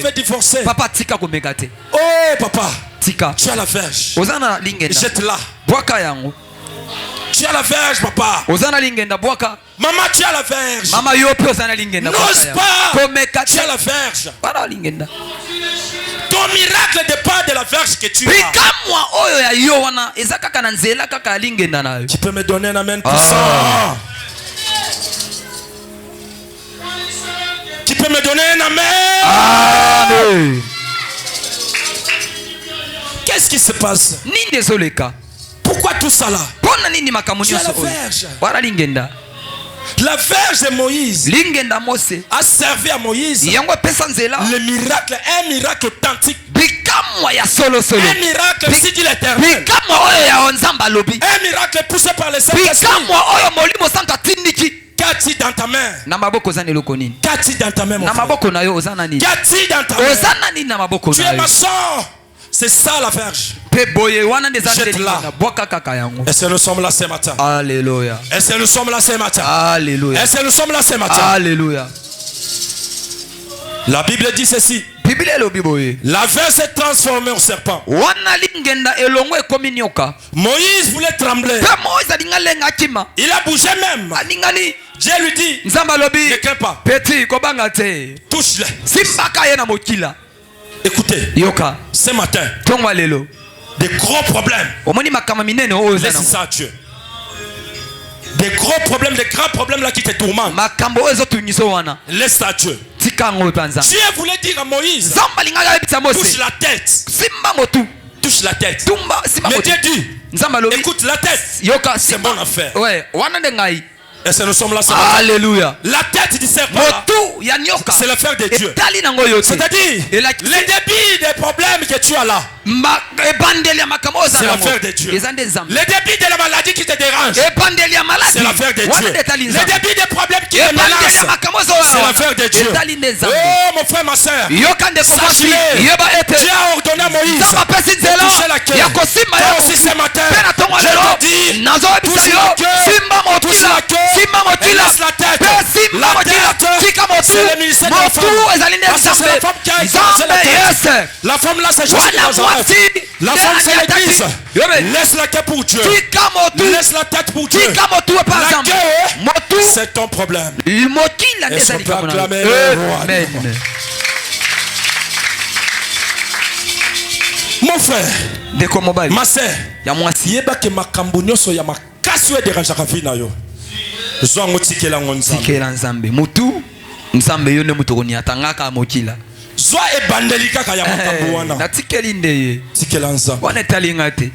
veut divorcer. Oh papa, tu as la verge. Jette-la. Tu as la verge, papa. Maman, tu as la verge. N'ose pas. Tu as la verge. Ton miracle dépend de la verge que tu as. Tu peux me donner un amen puissant? Tu peux me donner un amen? Qu'est-ce qui se passe? Pourquoi tout ça là? Tu as la verge. La verge de Moïse a servi à Moïse le miracle, un miracle authentique. Un miracle si dit l'Éternel. Un miracle poussé par les Saint-Esprit. Qu'as-tu dans ta main? Qu'as-tu dans ta main, mon frère? Qu'as-tu dans ta main? Tu es maçon. C'est ça la verge. Jette-la. Est-ce que nous sommes là ce matin? Alléluia. Est-ce que nous sommes là ce matin? Alléluia. Est-ce que nous sommes là ce matin? Alléluia. La Bible dit ceci. La verge s'est transformée en serpent. Moïse voulait trembler. Il a bougé même. Dieu lui dit, ne crains pas. Touche-le. Écoutez, ce matin, des gros problèmes. Laisse ça à Dieu. Des gros problèmes, des grands problèmes là qui te tourmentent. Laisse ça à Dieu. Dieu voulait dire à Moïse, touche la tête. Touche la tête. Mais Dieu dit, écoute la tête. C'est mon affaire. Est-ce que nous sommes là? Alléluia. La tête du serpent, c'est l'affaire de Dieu. C'est-à-dire, les débits des problèmes que tu as là, c'est l'affaire de Dieu. Les débits de la maladie qui te dérange, c'est l'affaire de Dieu. Les débits des problèmes qui te menacent, c'est l'affaire de Dieu. Oh mon frère, ma soeur, sache-le, Dieu a ordonné à Moïse de toucher la queue. Toi aussi ce matin, je te dis, touche la queue, et laisse la tête. La tête, c'est le ministère de la femme. Parce que c'est la femme qui a écrasé la tête. La femme là, c'est Jésus de Nazareth. La femme, c'est l'église. Laisse la queue pour Dieu. Laisse la tête pour Dieu. La queue, c'est ton problème. Est-ce qu'on peut acclamer le roi? Amen. Mon frère, ma sœur, yeba ke makambo nyonso ya makasi we dérangeaka vie na yo. Zongo tikela ngonza. Tikela nzambe. Mutu nzambe yo ne mutokoni atangaka mokila. Zwa ebandeli kaka ya makambo wana. Na tikeli ndeye. Tikela nzambe. Wana talinga te.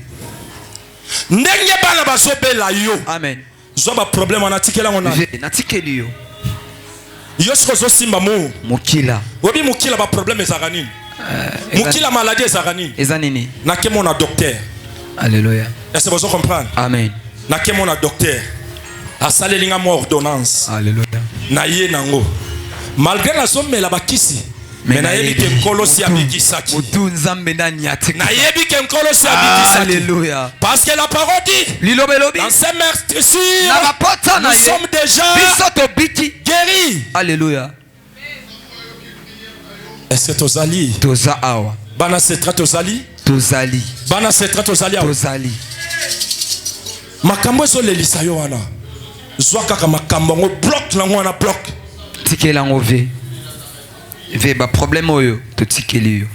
Ndenge bana bazobela yo. Amen. Zwa ba problème wana tikela ngona. Na tikeli yo. Yo siko simba mu. Mokila. Obi mokila ba problème ezaka nini? Mokila maladie ezaka nini? Eza nini? Na ke mona docteur. Alléluia. Est-ce que vous comprenez? Amen. Na ke mona docteur. Asalelinga mo ordonnance. Alléluia. Na ye nango. Malgré la somme la bakisi. Mais na yebi ke nkolo si abikisaki. Mutu nzambe ndani ya tika. Na yebi ke nkolo si abikisaki. Alléluia. Parce que la parole dit. Lilobelobi. Dans ces meurtrissures. Nous sommes déjà guéris. Alléluia. Est-ce que tozali? Toza awa. Bana setra tozali? Tozali. Bana setra tozali awa. Tozali. Makambo so lelisa yo wana. Zwa kaka makambo ngo bloc na ngwana bloc. Tikela ngove. Ve ba problème oyo to tikeli yo.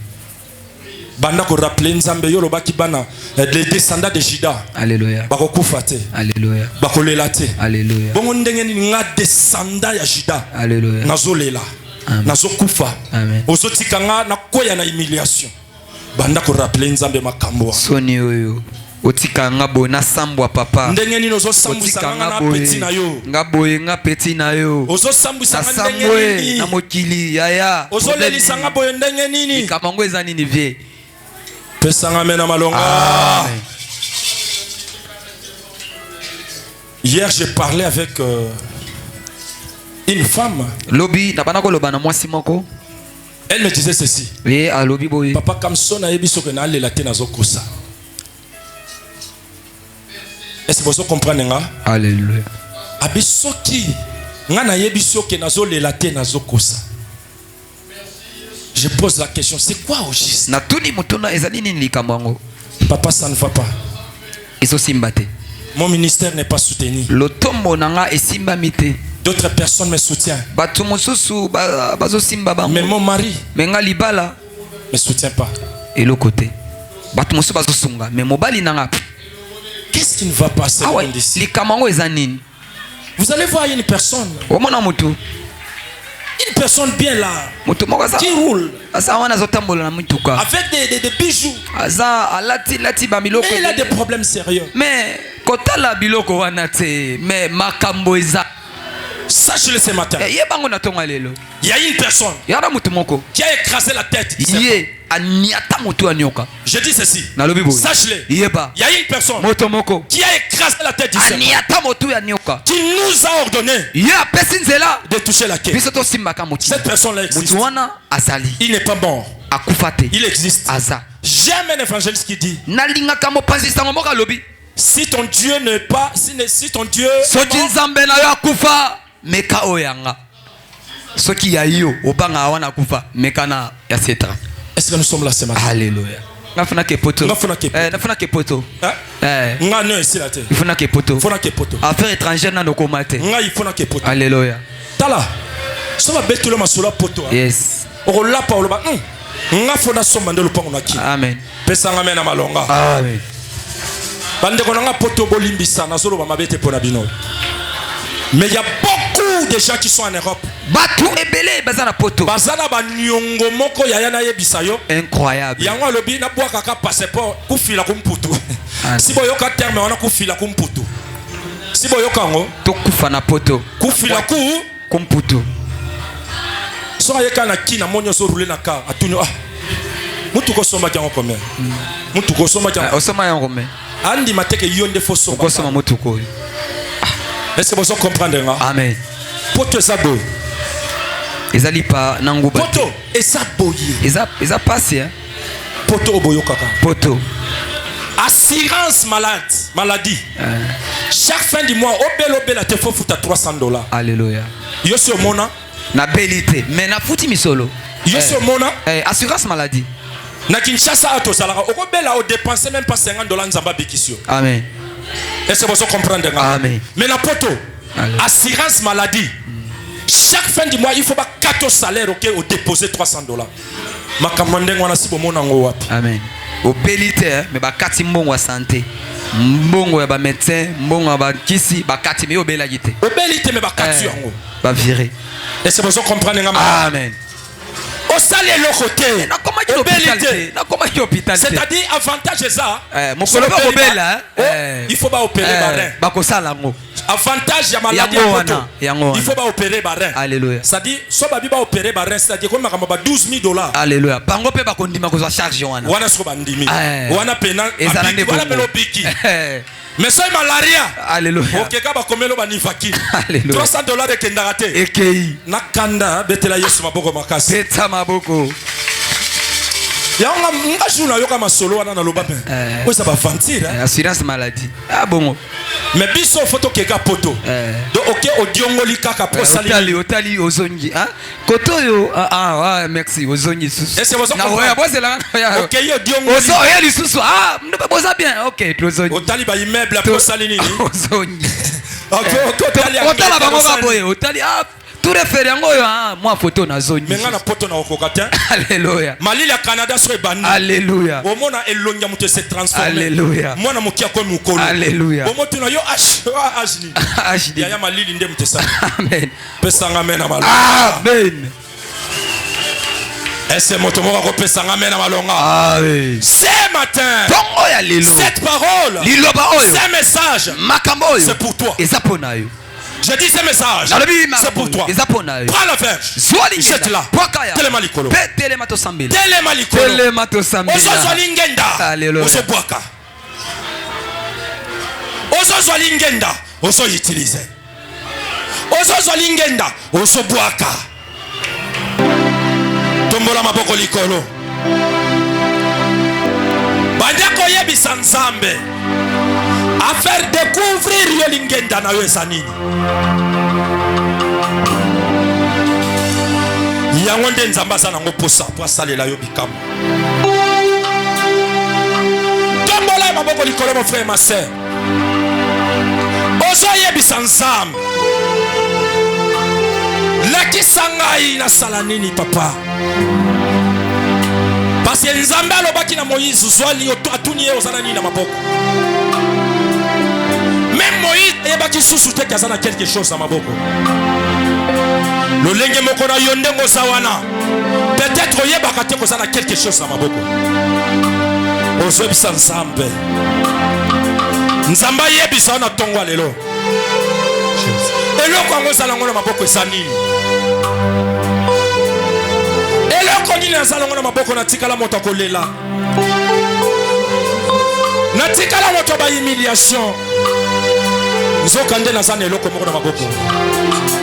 Banda ko rappeler nzambe yo lobaki bana les descendants de Juda. Alléluia. Bako kufa te. Alléluia. Bako lela te. Alléluia. Bongo ndenge ni nga descendant ya Juda. Alléluia. Nazo lela. Nazo kufa. Amen. Ozo tikanga na koya na humiliation. Banda ko rappeler nzambe makambo. Soni oyo. Otika ngabo na sambwa papa. Ndenge nini ozo sambusa na peti na yo. Ngaboye nga peti na yo. Ozo sambusa ndenge nini. Na mokili yaya. Ozo lelisa ngaboye ndenge nini. Ikamango eza nini vie. Pesanga mena malonga. Amen. Hier j'ai parlé avec une femme. Lobi na bana ko loba na mwasi moko. Elle me disait ceci. Oui, à lobi boy. Papa Kamson a yebi soke na lela te na zokosa. Est-ce que vous comprenez nga? Alléluia. Abisoki nga na yebi soke na zo lela te na zokosa. Je pose la question, c'est quoi au juste? Na tuni mutuna ezali nini likambango? Papa, ça ne va pas. Iso simbate. Mon ministère n'est pas soutenu. Lotombo nanga esimba mite. D'autres personnes me soutiennent. Batu mususu bazo simba bango. Mais mon mari menga libala me soutient pas. Et le côté. Batu mususu bazo sunga. Mais mobali nanga. Qu'est-ce qui ne va pas ah ouais, ici? Likamango ezanini. Vous allez voir une personne. Omona mutu. Une personne bien là. Qui roule. Avec des bijoux. Mais il a des problèmes sérieux. Mais kotala biloko wana te. Mais makambo eza. Sache-le ce matin. Il y a une personne qui a écrasé la tête. Je dis ceci. Sache-le. Il y a une personne qui a écrasé la tête. Qui nous a ordonné de toucher la queue. Cette personne-là existe. Il n'est pas mort. Il existe. J'aime un évangéliste qui dit: si ton Dieu n'est pas, si ton Dieu meka oyanga soki ya yo obanga awana kufa meka na ya setra. Est-ce que nous sommes là ce matin? Alléluia. Nafuna ke poto. Nafuna ke poto. Nga no esi la te. Nafuna ke poto. Nafuna ke poto. Affaire étrangère na nokomate. Nga ifuna ke poto. Alléluia. Tala. Soma betule masolo poto. Yes. Orola pa oloba. Nga fona soma ndelo pango na ki. Amen. Pesa nga mena malonga. Amen. Bande konanga poto bolimbisa na solo ba mabete pona bino. Mais il y a beaucoup de gens qui sont en Europe. Incroyable. Si boyokango. Tokufa na poto. Kufila ku. Kumputu. So ayeka na kina monyo so rouler na car. Atunyo ah. Mutu ko soma kyango combien? Mutu ko soma kyango. Osoma yango combien? Andi mateke yonde fo soma. Ko soma mutu ko. Est-ce que vous comprenez nga? Amen. Poto ezabo. Ezali pa nangu ba. Poto ezaboyi. Eza passé hein. Poto oboyo kaka. Poto. Assurance maladie. Chaque fin du mois, obela te faut foutre $300. Alléluia. Yo sur mona na belité mais na futi misolo. Yo sur mona assurance maladie. Na Kinshasa ato salaka okobela o dépenser même pas $50 nzamba bikisio. Amen. Est-ce que vous comprenez? Amen. Mais la poto assurance maladie. Chaque fin du mois, il faut pas 4 salaires OK au déposer $300. Makamande ngwana si bomona ngo wapi. Amen. Au belité mais ba kati mbongo wa santé. Mbongo ya ba médecin, mbongo ya ba kisi, ba kati mais obela gite. Obelité mais ba kati yango. Ba viré. Est-ce que vous comprenez? Amen. Au salaire le côté. Na comment il hôpital. C'est-à-dire avantage ça. Mon collègue obela il faut pas opérer barin. Ba ko sala ngo. Avantage ya maladie il faut pas opérer barin. Alléluia. C'est-à-dire so ba biba opérer barin c'est-à-dire comme makamba ba $12,000. Alléluia. Bango pe ba kondima ko charge wana. Wana so bandimi. Wana pena wana pelo biki. Mais ça malaria. Alléluia. OK ka ba komelo ba nifaki. $300 de kendagate. Ekei. Nakanda betela Yesu maboko makasi. Beta maboko. Ya nga juna yoka masolo wana na loba pe. Ko ça va mentir assurance maladie. Ah bon. Mais biso photo keka poto. Donc OK odiongoli kaka po sali. Otali ozongi hein. Koto yo merci ozongi susu. Est-ce que vous na oya boze la OK odiongoli. Ozo eli susu mndo boza bien. OK ozongi. Otali ba immeuble po sali nini? Ozongi. Otala bango ba boye otali tout référé yango moi photo na zone. Menga na poto na okokata. Alléluia. Malili ya Canada so ebandi. Alléluia. Omona elongia muto se transformer. Alléluia. Mwana mukia ko mukolo. Alléluia. Omoto na yo ashni. Ashni. Ya malili nde mutesa. Amen. Pesa ngamen na malonga. Amen. Est-ce que moto moko pesa ngamen na malonga? Amen. Ce matin. Bongo ya lelo. Cette parole. Liloba oyo. Ce message. Makambo oyo. C'est pour toi. Ezapona yo. Je dis ce message. C'est pour toi. Prends la verge. Jette là. Telema likolo. Telema to sambela. Telema likolo. Telema to sambela. Ozo zwalingenda. Alléluia. Ozo boaka. Ozo zwalingenda. Ozo utiliser. Ozo zwalingenda. Ozo boaka. Tombola maboko likolo. Bandako yebisa Nzambe. À faire découvrir Yolingenda na Yosanini. Yango nde Nzamba sana ngoposa po salela yo bikamo. Tombola maboko likolo mon frère ma sœur. Ozo yebisa Nzambe. Lakisa ngai na sala nini papa. Parce que Nzambe alobaki na Moïse zwali atuni ye osana nini na maboko. Même Moïse yebaki susu te kazana quelque chose à maboko. Lolenge moko na yonde ngosa wana. Peut-être yebaka te kozana quelque chose à maboko. Ozobisa Nzambe. Nzamba yebisa na tongwa lelo. Eloko ngo sala ngona maboko esanini. Eloko nini azala ngona maboko na tikala moto kolela. Na tikala moto ba humiliation. Nzokande na sana eloko moko na maboko.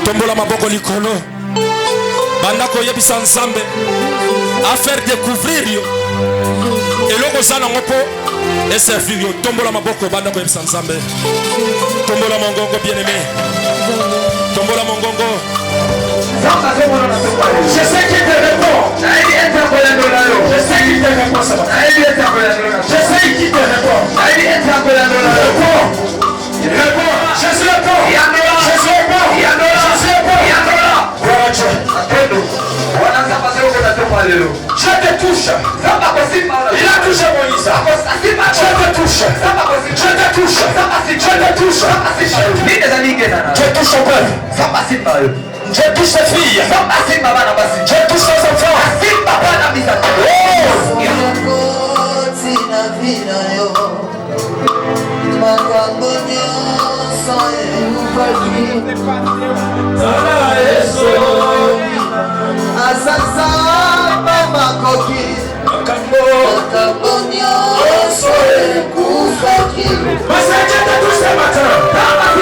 Tombola maboko likolo. Banda ko yebisa Nzambe. A faire découvrir yo. Eloko sana ngopo et servir yo. Tombola maboko banda ko yebisa Nzambe. Tombola mongongo bien-aimé. Tombola mongongo. Je sais qui te répond. Je sais qui te répond. Je sais qui te répond. Il répond. Je suis le temps. Je suis le temps. Je suis le temps. Je te touche. Il a touché Moïse. Je te touche. Je te touche. Je te touche. Je touche ton peuple. Je touche cette fille. Je touche tes enfants. Oh! Matin.